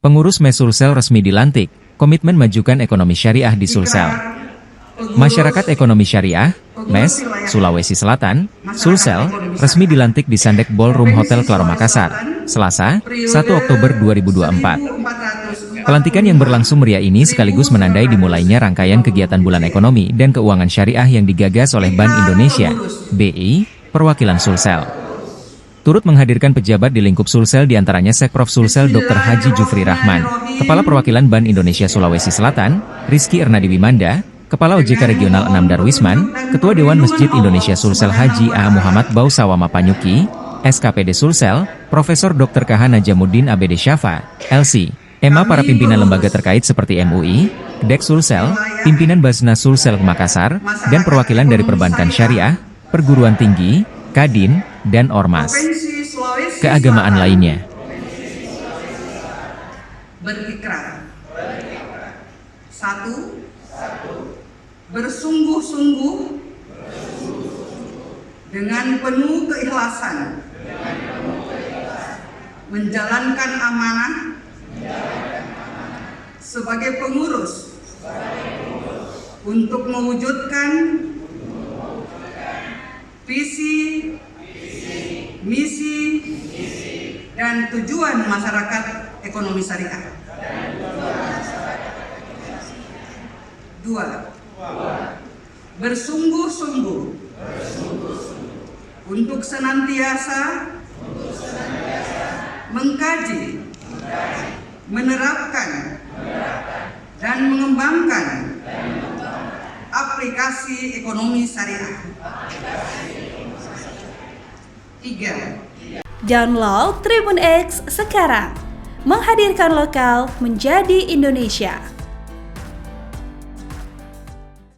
Pengurus MES Sulsel resmi dilantik, komitmen majukan ekonomi syariah di Sulsel. Masyarakat Ekonomi Syariah, MES, Sulawesi Selatan, Sulsel, resmi dilantik di Sandek Ballroom Hotel Claro Makassar, Selasa, 1 Oktober 2024. Pelantikan yang berlangsung meriah ini sekaligus menandai dimulainya rangkaian kegiatan Bulan Ekonomi dan Keuangan Syariah yang digagas oleh Bank Indonesia, BI, perwakilan Sulsel. Turut menghadirkan pejabat di lingkup Sulsel diantaranya Sekprov Sulsel Dr. Haji Jufri Rahman, Kepala Perwakilan Bank Indonesia Sulawesi Selatan, Rizky Ernadi Wimanda, Kepala OJK Regional 6 Darwisman, Ketua Dewan Masjid Indonesia Sulsel Haji A. Muhammad Bausawama Panyuki, SKPD Sulsel, Profesor Dr. KH Najamuddin ABD Syafa, LC, EMA para pimpinan lembaga terkait seperti MUI, KDEK Sulsel, pimpinan Basnas Sulsel Makassar, dan perwakilan dari perbankan syariah, perguruan tinggi, Kadin, dan Ormas. Keagamaan lainnya. Berikrar. 1. Bersungguh-sungguh dengan penuh keikhlasan menjalankan amanah sebagai pengurus untuk mewujudkan visi, misi, dan tujuan masyarakat ekonomi syariah. 2. Bersungguh-sungguh untuk senantiasa mengkaji, menerapkan, dan mengembangkan aplikasi ekonomi syariah. 3. Download Tribun X sekarang, menghadirkan lokal menjadi Indonesia.